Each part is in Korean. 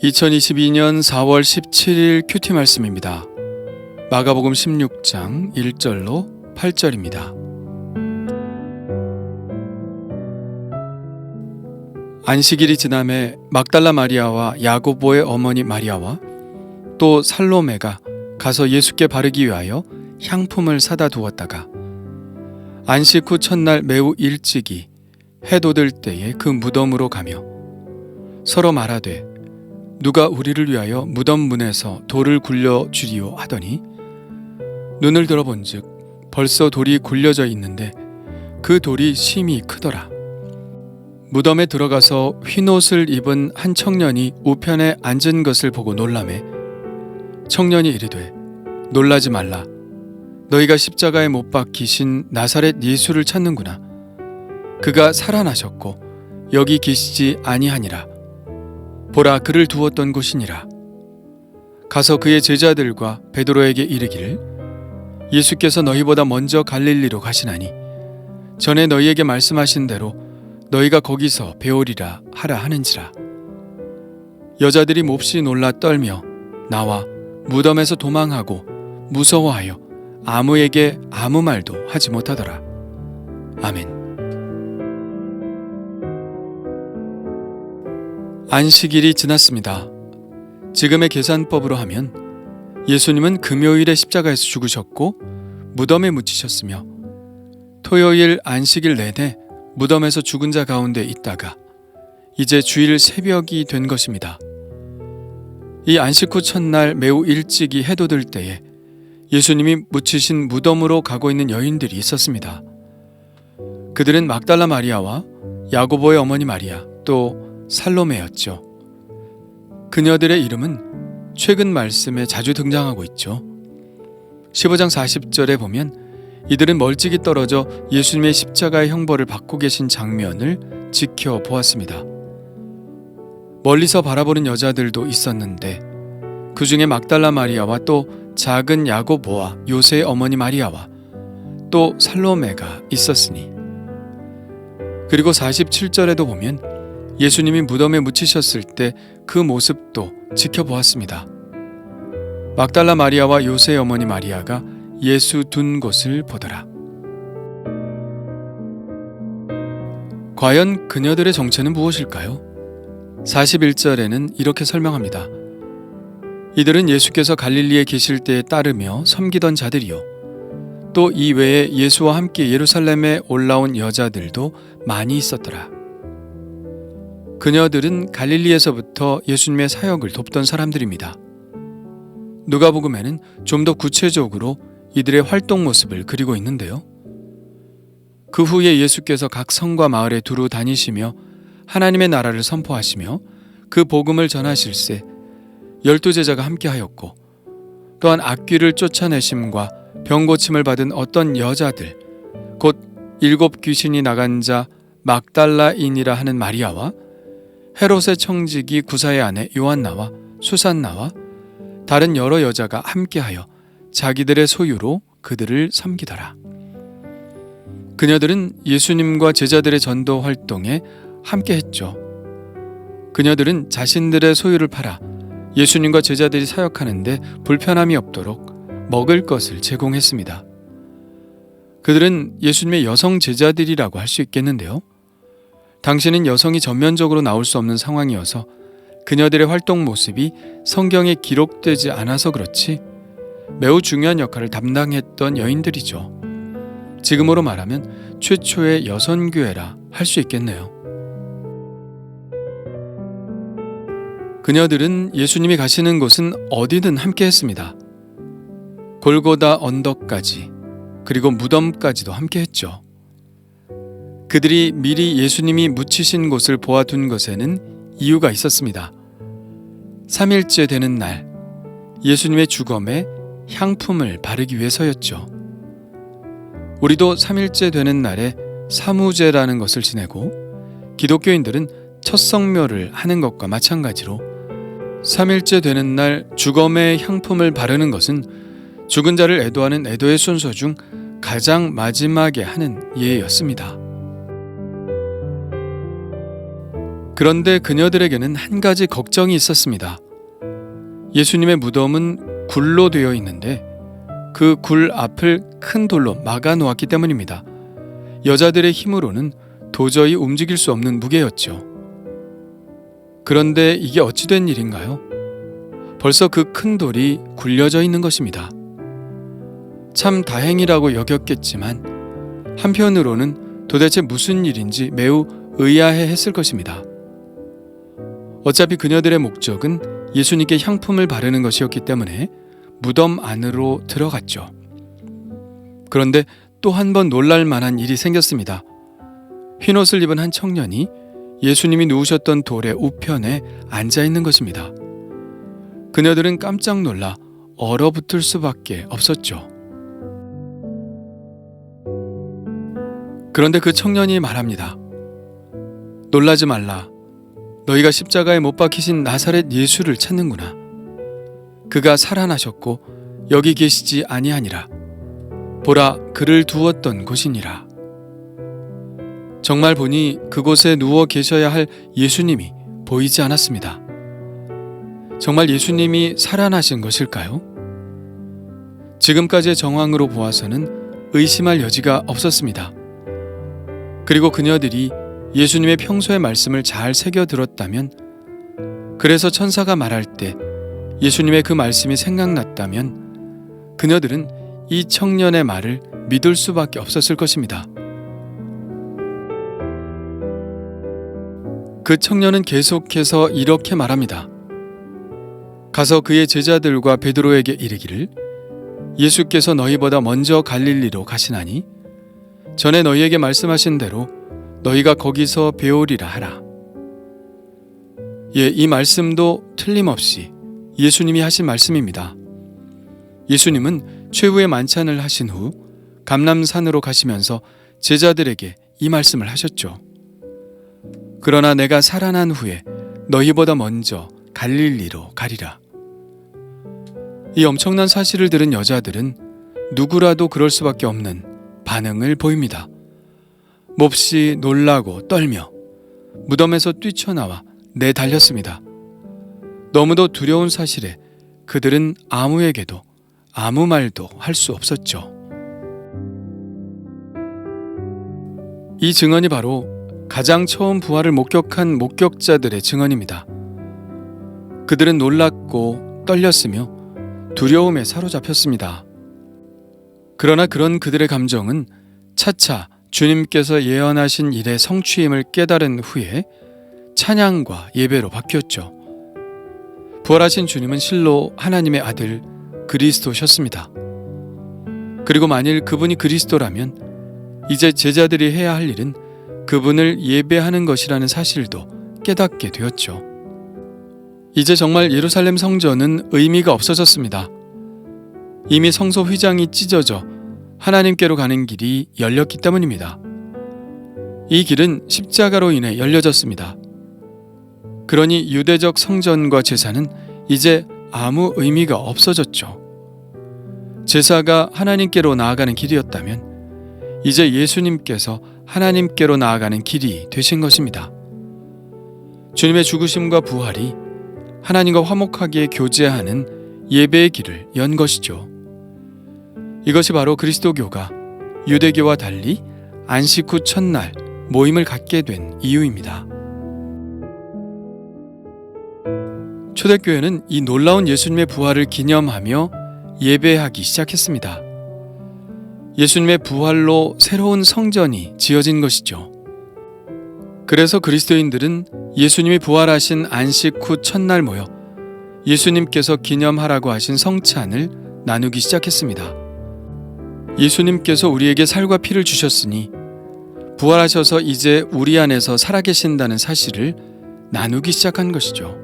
2022년 4월 17일 큐티 말씀입니다. 마가복음 16장 1절로 8절입니다. 안식일이 지남에 막달라 마리아와 야고보의 어머니 마리아와 또 살로메가 가서 예수께 바르기 위하여 향품을 사다 두었다가 안식 후 첫날 매우 일찍이 해 돋을 때에 그 무덤으로 가며 서로 말하되 누가 우리를 위하여 무덤 문에서 돌을 굴려 주리요 하더니 눈을 들어본즉 벌써 돌이 굴려져 있는데 그 돌이 심히 크더라. 무덤에 들어가서 흰옷을 입은 한 청년이 우편에 앉은 것을 보고 놀라매 청년이 이르되 놀라지 말라. 너희가 십자가에 못 박히신 나사렛 예수를 찾는구나. 그가 살아나셨고 여기 계시지 아니하니라. 보라, 그를 두었던 곳이니라. 가서 그의 제자들과 베드로에게 이르기를 예수께서 너희보다 먼저 갈릴리로 가시나니 전에 너희에게 말씀하신 대로 너희가 거기서 배우리라 하라 하는지라. 여자들이 몹시 놀라 떨며 나와 무덤에서 도망하고 무서워하여 아무에게 아무 말도 하지 못하더라. 아멘. 안식일이 지났습니다. 지금의 계산법으로 하면 예수님은 금요일에 십자가에서 죽으셨고 무덤에 묻히셨으며 토요일 안식일 내내 무덤에서 죽은 자 가운데 있다가 이제 주일 새벽이 된 것입니다. 이 안식 후 첫날 매우 일찍이 해 돋을 때에 예수님이 묻히신 무덤으로 가고 있는 여인들이 있었습니다. 그들은 막달라 마리아와 야고보의 어머니 마리아 또 살로메였죠. 그녀들의 이름은 최근 말씀에 자주 등장하고 있죠. 15장 40절에 보면 이들은 멀찍이 떨어져 예수님의 십자가의 형벌을 받고 계신 장면을 지켜보았습니다. 멀리서 바라보는 여자들도 있었는데 그 중에 막달라 마리아와 또 작은 야고보와 요새의 어머니 마리아와 또 살로메가 있었으니, 그리고 47절에도 보면 예수님이 무덤에 묻히셨을 때 그 모습도 지켜보았습니다. 막달라 마리아와 요새의 어머니 마리아가 예수 둔 곳을 보더라. 과연 그녀들의 정체는 무엇일까요? 41절에는 이렇게 설명합니다. 이들은 예수께서 갈릴리에 계실 때에 따르며 섬기던 자들이요 또 이 외에 예수와 함께 예루살렘에 올라온 여자들도 많이 있었더라. 그녀들은 갈릴리에서부터 예수님의 사역을 돕던 사람들입니다. 누가복음에는 좀 더 구체적으로 이들의 활동 모습을 그리고 있는데요. 그 후에 예수께서 각 성과 마을에 두루 다니시며 하나님의 나라를 선포하시며 그 복음을 전하실세 12제자가 함께하였고 또한 악귀를 쫓아내심과 병고침을 받은 어떤 여자들 곧 7 귀신이 나간 자 막달라인이라 하는 마리아와 헤롯의 청지기 구사의 아내 요한나와 수산나와 다른 여러 여자가 함께하여 자기들의 소유로 그들을 섬기더라. 그녀들은 예수님과 제자들의 전도 활동에 함께했죠. 그녀들은 자신들의 소유를 팔아 예수님과 제자들이 사역하는데 불편함이 없도록 먹을 것을 제공했습니다. 그들은 예수님의 여성 제자들이라고 할 수 있겠는데요. 당시는 여성이 전면적으로 나올 수 없는 상황이어서 그녀들의 활동 모습이 성경에 기록되지 않아서 그렇지 매우 중요한 역할을 담당했던 여인들이죠. 지금으로 말하면 최초의 여선교회라 할 수 있겠네요. 그녀들은 예수님이 가시는 곳은 어디든 함께 했습니다. 골고다 언덕까지 그리고 무덤까지도 함께 했죠. 그들이 미리 예수님이 묻히신 곳을 보아둔 것에는 이유가 있었습니다. 3일째 되는 날 예수님의 주검에 향품을 바르기 위해서였죠. 우리도 3일째 되는 날에 사무제라는 것을 지내고 기독교인들은 첫 성묘를 하는 것과 마찬가지로 3일째 되는 날 주검에 향품을 바르는 것은 죽은 자를 애도하는 애도의 순서 중 가장 마지막에 하는 예였습니다. 그런데 그녀들에게는 한 가지 걱정이 있었습니다. 예수님의 무덤은 굴로 되어 있는데 그 굴 앞을 큰 돌로 막아 놓았기 때문입니다. 여자들의 힘으로는 도저히 움직일 수 없는 무게였죠. 그런데 이게 어찌된 일인가요? 벌써 그 큰 돌이 굴려져 있는 것입니다. 참 다행이라고 여겼겠지만 한편으로는 도대체 무슨 일인지 매우 의아해 했을 것입니다. 어차피 그녀들의 목적은 예수님께 향품을 바르는 것이었기 때문에 무덤 안으로 들어갔죠. 그런데 또 한 번 놀랄 만한 일이 생겼습니다. 흰옷을 입은 한 청년이 예수님이 누우셨던 돌의 우편에 앉아 있는 것입니다. 그녀들은 깜짝 놀라 얼어붙을 수밖에 없었죠. 그런데 그 청년이 말합니다. 놀라지 말라. 너희가 십자가에 못 박히신 나사렛 예수를 찾는구나. 그가 살아나셨고 여기 계시지 아니하니라. 보라, 그를 두었던 곳이니라. 정말 보니 그곳에 누워 계셔야 할 예수님이 보이지 않았습니다. 정말 예수님이 살아나신 것일까요? 지금까지의 정황으로 보아서는 의심할 여지가 없었습니다. 그리고 그녀들이 예수님의 평소의 말씀을 잘 새겨 들었다면, 그래서 천사가 말할 때 예수님의 그 말씀이 생각났다면 그녀들은 이 청년의 말을 믿을 수밖에 없었을 것입니다. 그 청년은 계속해서 이렇게 말합니다. 가서 그의 제자들과 베드로에게 이르기를 예수께서 너희보다 먼저 갈릴리로 가시나니 전에 너희에게 말씀하신 대로 너희가 거기서 배우리라 하라. 예, 이 말씀도 틀림없이 예수님이 하신 말씀입니다. 예수님은 최후의 만찬을 하신 후 감람산으로 가시면서 제자들에게 이 말씀을 하셨죠. 그러나 내가 살아난 후에 너희보다 먼저 갈릴리로 가리라. 이 엄청난 사실을 들은 여자들은 누구라도 그럴 수밖에 없는 반응을 보입니다. 몹시 놀라고 떨며 무덤에서 뛰쳐나와 내달렸습니다. 너무도 두려운 사실에 그들은 아무에게도 아무 말도 할 수 없었죠. 이 증언이 바로 가장 처음 부활을 목격한 목격자들의 증언입니다. 그들은 놀랐고 떨렸으며 두려움에 사로잡혔습니다. 그러나 그런 그들의 감정은 차차 주님께서 예언하신 일의 성취임을 깨달은 후에 찬양과 예배로 바뀌었죠. 부활하신 주님은 실로 하나님의 아들 그리스도셨습니다. 그리고 만일 그분이 그리스도라면 이제 제자들이 해야 할 일은 그분을 예배하는 것이라는 사실도 깨닫게 되었죠. 이제 정말 예루살렘 성전은 의미가 없어졌습니다. 이미 성소 휘장이 찢어져 하나님께로 가는 길이 열렸기 때문입니다. 이 길은 십자가로 인해 열려졌습니다. 그러니 유대적 성전과 제사는 이제 아무 의미가 없어졌죠. 제사가 하나님께로 나아가는 길이었다면 이제 예수님께서 하나님께로 나아가는 길이 되신 것입니다. 주님의 죽으심과 부활이 하나님과 화목하게 교제하는 예배의 길을 연 것이죠. 이것이 바로 그리스도교가 유대교와 달리 안식 후 첫날 모임을 갖게 된 이유입니다. 초대교회는 이 놀라운 예수님의 부활을 기념하며 예배하기 시작했습니다. 예수님의 부활로 새로운 성전이 지어진 것이죠. 그래서 그리스도인들은 예수님이 부활하신 안식 후 첫날 모여 예수님께서 기념하라고 하신 성찬을 나누기 시작했습니다. 예수님께서 우리에게 살과 피를 주셨으니 부활하셔서 이제 우리 안에서 살아계신다는 사실을 나누기 시작한 것이죠.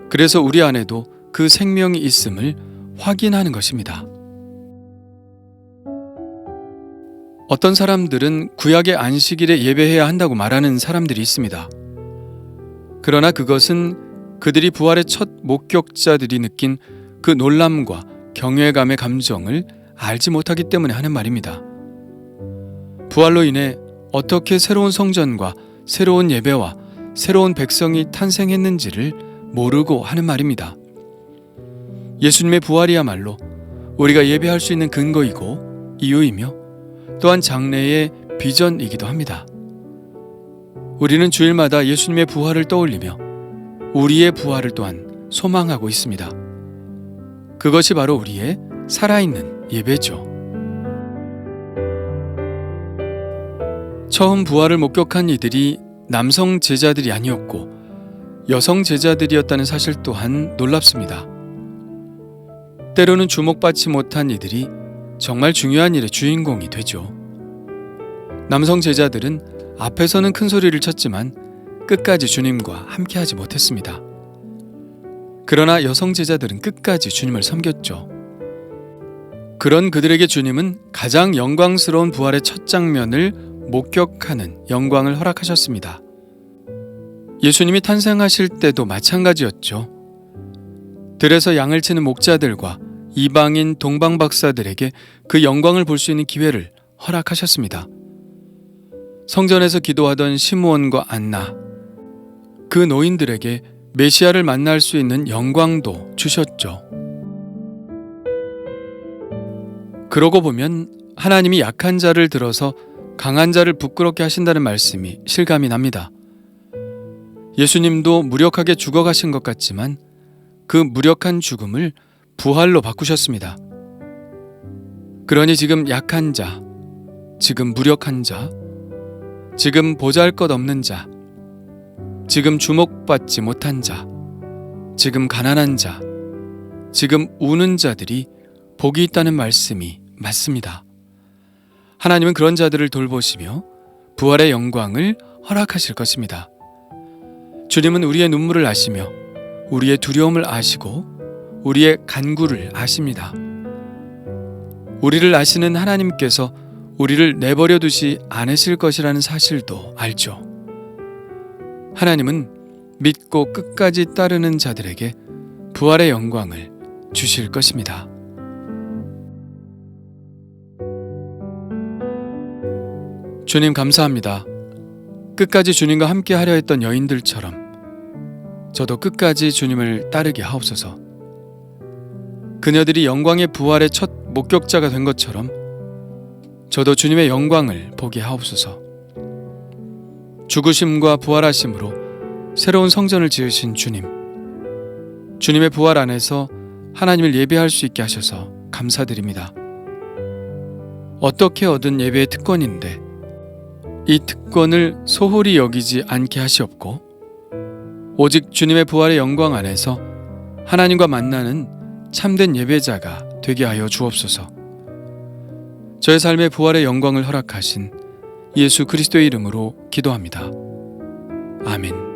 그래서 우리 안에도 그 생명이 있음을 확인하는 것입니다. 어떤 사람들은 구약의 안식일에 예배해야 한다고 말하는 사람들이 있습니다. 그러나 그것은 그들이 부활의 첫 목격자들이 느낀 그 놀람과 경외감의 감정을 알지 못하기 때문에 하는 말입니다. 부활로 인해 어떻게 새로운 성전과 새로운 예배와 새로운 백성이 탄생했는지를 모르고 하는 말입니다. 예수님의 부활이야말로 우리가 예배할 수 있는 근거이고 이유이며 또한 장래의 비전이기도 합니다. 우리는 주일마다 예수님의 부활을 떠올리며 우리의 부활을 또한 소망하고 있습니다. 그것이 바로 우리의 살아있는 예배죠. 처음 부활을 목격한 이들이 남성 제자들이 아니었고 여성 제자들이었다는 사실 또한 놀랍습니다. 때로는 주목받지 못한 이들이 정말 중요한 일의 주인공이 되죠. 남성 제자들은 앞에서는 큰 소리를 쳤지만 끝까지 주님과 함께하지 못했습니다. 그러나 여성 제자들은 끝까지 주님을 섬겼죠. 그런 그들에게 주님은 가장 영광스러운 부활의 첫 장면을 목격하는 영광을 허락하셨습니다. 예수님이 탄생하실 때도 마찬가지였죠. 들에서 양을 치는 목자들과 이방인 동방 박사들에게 그 영광을 볼 수 있는 기회를 허락하셨습니다. 성전에서 기도하던 시므온과 안나, 그 노인들에게 메시아를 만날 수 있는 영광도 주셨죠. 그러고 보면 하나님이 약한 자를 들어서 강한 자를 부끄럽게 하신다는 말씀이 실감이 납니다. 예수님도 무력하게 죽어가신 것 같지만 그 무력한 죽음을 부활로 바꾸셨습니다. 그러니 지금 약한 자, 지금 무력한 자, 지금 보잘것없는 자, 지금 주목받지 못한 자, 지금 가난한 자, 지금 우는 자들이 복이 있다는 말씀이 맞습니다. 하나님은 그런 자들을 돌보시며 부활의 영광을 허락하실 것입니다. 주님은 우리의 눈물을 아시며 우리의 두려움을 아시고 우리의 간구를 아십니다. 우리를 아시는 하나님께서 우리를 내버려 두지 않으실 것이라는 사실도 알죠. 하나님은 믿고 끝까지 따르는 자들에게 부활의 영광을 주실 것입니다. 주님 감사합니다. 끝까지 주님과 함께 하려 했던 여인들처럼 저도 끝까지 주님을 따르게 하옵소서. 그녀들이 영광의 부활의 첫 목격자가 된 것처럼 저도 주님의 영광을 보게 하옵소서. 죽으심과 부활하심으로 새로운 성전을 지으신 주님, 주님의 부활 안에서 하나님을 예배할 수 있게 하셔서 감사드립니다. 어떻게 얻은 예배의 특권인데 이 특권을 소홀히 여기지 않게 하시옵고 오직 주님의 부활의 영광 안에서 하나님과 만나는 참된 예배자가 되게 하여 주옵소서. 저의 삶의 부활의 영광을 허락하신 예수 그리스도의 이름으로 기도합니다. 아멘.